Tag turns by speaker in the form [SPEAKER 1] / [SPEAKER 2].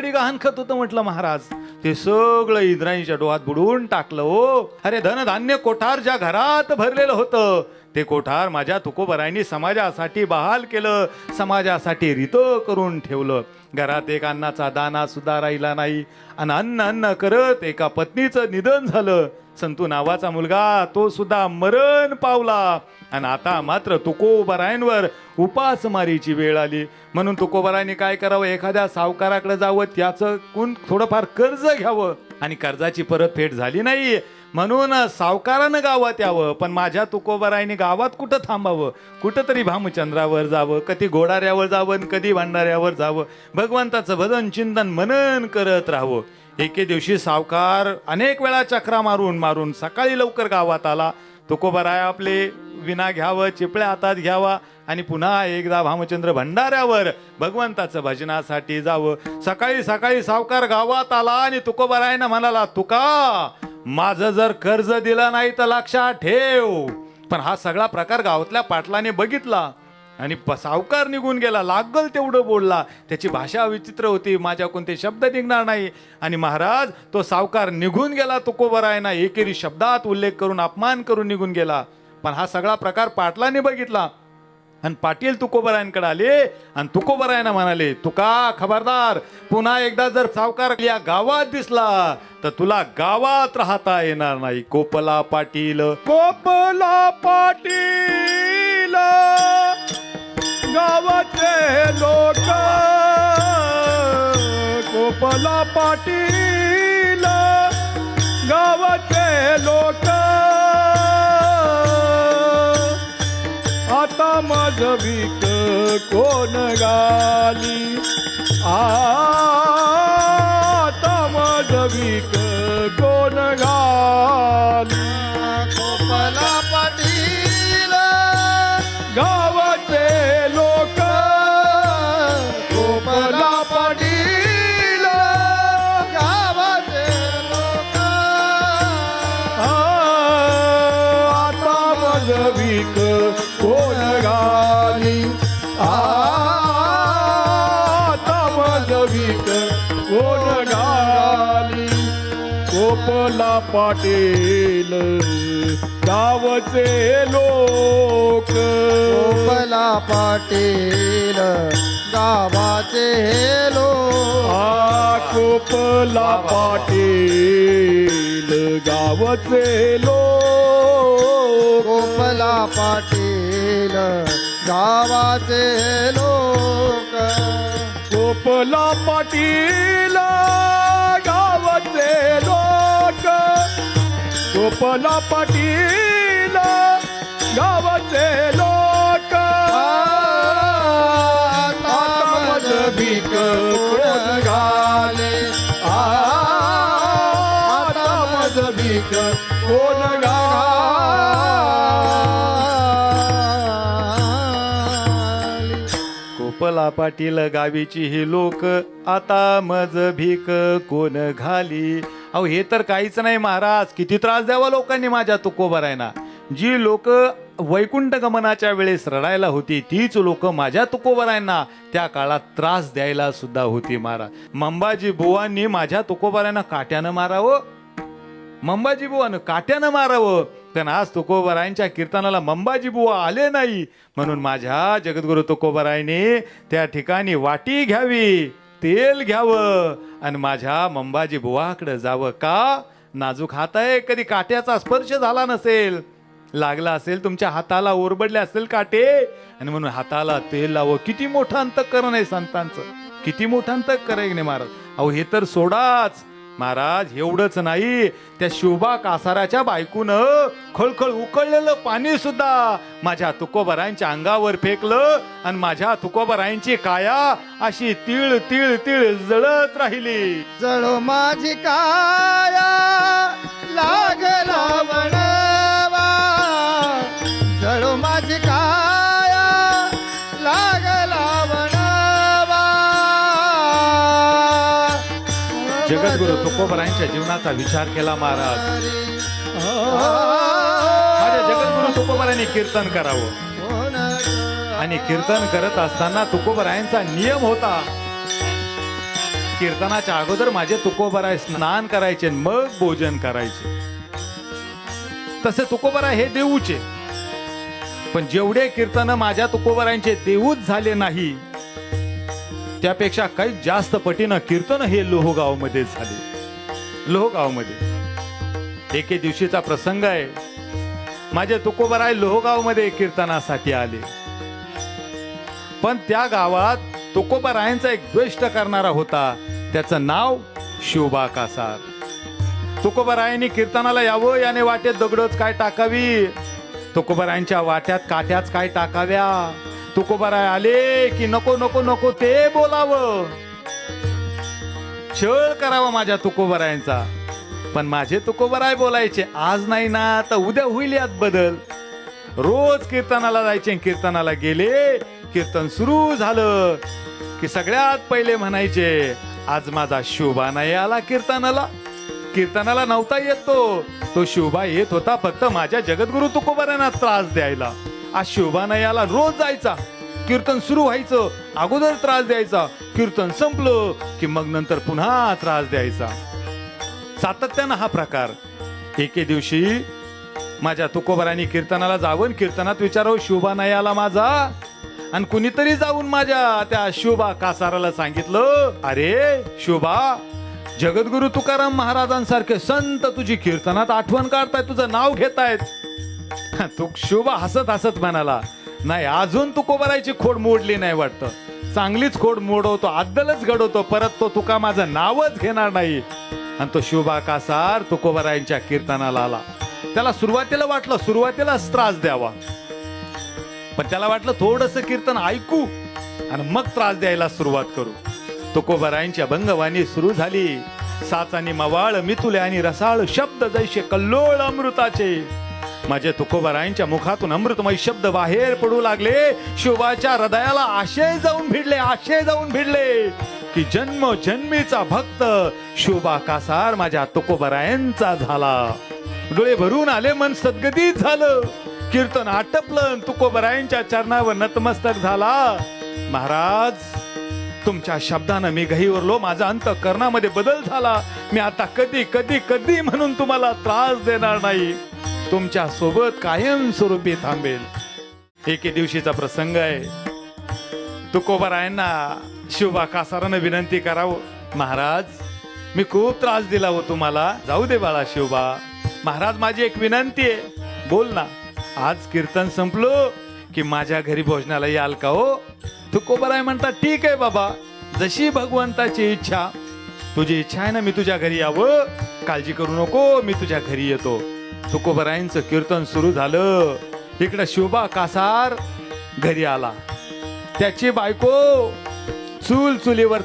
[SPEAKER 1] गहाण खत होतं म्हटलं महाराज. ते सगळं इंद्रायणीच्या डोहात बुडवून टाकलं हो. अरे धनधान्य कोठार ज्या घरात भरलेलं होतं ते कोठार माझ्या तुकोबरायांनी समाजासाठी बहाल केलं, समाजासाठी रित करून ठेवलं. घरात एक अन्नाचा दाना सुद्धा राहिला नाही. आणि अन्न अन्न करत एका पत्नीचं निधन झालं. संतू नावाचा मुलगा तो सुद्धा मरण पावला. आणि आता मात्र तुकोबरायांवर उपासमारीची वेळ आली. म्हणून तुकोबरायांनी काय करावं, एखाद्या सावकाराकडे जावं, त्याचं थोडंफार कर्ज घ्यावं. आणि कर्जाची परतफेड झाली नाही म्हणून सावकारानं गावात यावं. पण माझ्या तुकोबरायांनी गावात कुठं थांबावं, कुठंतरी भामचंद्रावर जावं, कधी घोडाऱ्यावर जावं, कधी भांडाऱ्यावर जावं, भगवंताचं भजन चिंतन मनन करत राहावं. एके दिवशी सावकार अनेक वेळा चक्रा मारून मारून सकाळी लवकर गावात आला. तुकोबराय आपले विना घ्यावं, चिपळ्या हातात घ्यावा आणि पुन्हा एकदा भामचंद्र भंडाऱ्यावर भगवंताचं भजनासाठी जावं. सकाळी सकाळी सावकार गावात आला आणि तुकोबरायनं म्हणाला, तुका माझं जर कर्ज दिलं नाही तर लक्षात ठेव. पण हा सगळा प्रकार गावातल्या पाटलाने बघितला आणि सावकार निघून गेला. लागल तेवढं बोलला. त्याची भाषा विचित्र होती, माझ्या कोणते शब्द निघणार नाही. आणि महाराज तो सावकार निघून गेला. तुकोबरायांना एकेरी शब्दात उल्लेख करून अपमान करून निघून गेला. पण हा सगळा प्रकार पाटलाने बघितला आणि पाटील तुकोबरायांकडे आले आणि तुकोबरायांना म्हणाले, तुका खबरदार, पुन्हा एकदा जर सावकार या गावात दिसला तर तुला गावात राहता येणार नाही. कोपला पाटील,
[SPEAKER 2] कोपला पाटील गावाचे लोक, कोपला पाटील गावाचे लोक, आता माझ भीक कोण गाली, आता माझ भीक कोण गाली.
[SPEAKER 3] कोपला पाटील
[SPEAKER 2] गावाचे लोक,
[SPEAKER 3] कोपला पाटील गावाचे लोक,
[SPEAKER 2] आता माझ भीक कोण गाली, आता माझ भीक कोण गाली. कोपला पाटील गावचे लोक,
[SPEAKER 3] कोपला पाटील गावाचे लोक,
[SPEAKER 2] कोपला पाटील गावचे लोक,
[SPEAKER 3] कोपला पाटील गावाचे लोक,
[SPEAKER 2] कोपला पाटील गावचे लोक, कोपला पाटील गावचे लोक,
[SPEAKER 3] आता माझ भीक कोण घाले,
[SPEAKER 2] आता माझ भीक कोण
[SPEAKER 3] घाली.
[SPEAKER 1] कोपला पाटील गावीची ही लोक, आता मज भीक कोण घाली. अहो हे तर काहीच नाही महाराज. किती त्रास द्यावा लोकांनी माझ्या तुकोबरायांना. जी लोक वैकुंठ गमनाच्या वेळेस रडायला होती तीच लोक माझ्या तुकोबरायांना त्या काळात त्रास द्यायला सुद्धा होती महाराज. मंबाजी बुवांनी माझ्या तुकोबरायांना काट्यानं मारावं, मंबाजी बुवानं काट्यानं मारावं. पण आज तुकोबरायांच्या कीर्तनाला मंबाजी बुवा आले नाही म्हणून माझ्या जगद्गुरु तुकोबरायांनी त्या ठिकाणी वाटी घ्यावी, तेल घ्यावं आणि माझ्या मंबाजी बुवाकडे जावं. का? नाजूक हात आहे, कधी काट्याचा स्पर्श झाला नसेल, लागला असेल, तुमच्या हाताला ओरबडले असेल काटे आणि म्हणून हाताला तेल लावं. किती मोठं अंतःकरण आहे संतांचं, किती मोठं अंतःकरण आहे महाराज. अहो हे तर सोडाच महाराज, एवढंच नाही, त्या शिवबा कासाराच्या बायकूनं खळखळ उकळलेलं पाणी सुद्धा माझ्या तुकोबरायांच्या अंगावर फेकलं आणि माझ्या तुकोबरायांची काया अशी तिळ तिळ तिळ जळत राहिली.
[SPEAKER 3] जळो माझी काया लागला वणवा, जळो माझी काया लागला वणवा.
[SPEAKER 1] जगद्गुरु तुकोबरायांच्या जीवनाचा विचार केला महाराज. माझ्या जगद्गुरु तुकोबरायांनी कीर्तन करावं आणि कीर्तन करत असताना तुकोबरायांचा नियम होता, कीर्तनाच्या अगोदर माझे तुकोबराय स्नान करायचे आणि मग भोजन करायचे. तसे तुकोबराय हे देऊचे, पण जेवढे कीर्तन माझ्या तुकोबरायांचे देऊच झाले नाही, त्यापेक्षा काही जास्त पटीनं कीर्तन हे लोहगावमध्ये झाले. लोहगावमध्ये एके दिवशीचा प्रसंग आहे. माझे तुकोबराय लोहगावमध्ये कीर्तनासाठी आले, पण त्या गावात तुकोबरायांचा एक द्वेष्ट करणारा होता. त्याचं नाव शिवबा कासार. तुकोबरायांनी कीर्तनाला यावं, याने वाटेत दगडच काय टाकावी, तुकोबरायांच्या वाट्यात काठ्याच काय टाकाव्या. तुकोबराय आले की नको नको नको ते बोलावं, छळ करावा माझ्या तुकोबरायांचा. पण माझे तुकोबराय बोलायचे, आज नाही ना तर उद्या होईल यात बदल. रोज कीर्तनाला जायचे, कीर्तनाला गेले, कीर्तन सुरू झालं की सगळ्यात पहिले म्हणायचे, आज माझा शिवबा नाही आला कीर्तनाला. कीर्तनाला नव्हता येतो तो शिवबा, येत होता फक्त माझ्या जगद्गुरु तुकोबरायांना त्रास द्यायला. आज शिवबा नाही आला. रोज जायचा, कीर्तन सुरू व्हायचं, अगोदर त्रास द्यायचा, कीर्तन संपलं की मग नंतर पुन्हा त्रास द्यायचा. सातत्यानं हा प्रकार. एके दिवशी माझ्या तुकोबरायांनी कीर्तनाला जावं, कीर्तनात विचारावं, शिवबा नाही आला माझा. आणि कुणीतरी जाऊन माझ्या त्या शिवबा कासाराला सांगितलं, अरे शिवबा, जगद्गुरु तुकाराम महाराजांसारखे संत तुझी कीर्तनात आठवण काढतायत, तुझं नाव घेतायत. तो शिवबा हसत हसत म्हणाला, नाही, अजून तुकोबरायची खोड मोडली नाही वाटतं. चांगलीच खोड मोडवतो, अद्दलच घडवतो, परत तो तुका माझं नावच घेणार नाही. आणि तो शिवबा कासार तुकोबरायांच्या कीर्तनाला आला. त्याला सुरुवातीला वाटलं सुरुवातीलाच त्रास द्यावा, पण त्याला वाटलं थोडस कीर्तन ऐकू आणि मग त्रास द्यायला सुरुवात करू. तुकोबरायांची अभंगवाणी सुरू झाली. साचानी मवाळ मितुले आणि रसाळ शब्द जैसे कल्लोळ अमृताचे. माझे तुकोबरायांच्या मुखातून अमृतमय शब्द बाहेर पडू लागले. शिवबाच्या हृदयाला आशय जाऊन भिडले की जन्म जन्मीचा भक्त शिवबा कासार माझ्या तुकोबरायांचा झाला. डोळे भरून आले, मन सद्गतीत झालं. कीर्तन आटपलं, तुकोबरायांच्या चरणावर नतमस्तक झाला. महाराज, तुमच्या शब्दानं मी गहिवरलो, माझा अंतःकरणामध्ये बदल झाला. मी आता कधी कधी कधी म्हणून तुम्हाला त्रास देणार नाही, तुमच्या सोबत कायम स्वरूपी थांबेल. एके दिवशीचा प्रसंग आहे. तुकोबरायांना शिवबा कासारानं विनंती करावं, महाराज, मी खूप त्रास दिला हो तुम्हाला, जाऊ दे बाळा शिवबा. महाराज, माझी एक विनंती आहे, बोल ना. आज कीर्तन संपलो की माझ्या घरी भोजनाला याल का हो? तुकोबराय म्हणतात, ठीक आहे बाबा, जशी भगवंताची इच्छा. तुझी इच्छा आहे ना मी तुझ्या घरी यावं, काळजी करू नको, मी तुझ्या घरी येतो. तुकोबरायांचं कीर्तन सुरू झालं. इकडे शिवबा कासार घरी आला. त्याची बायको चुलीवर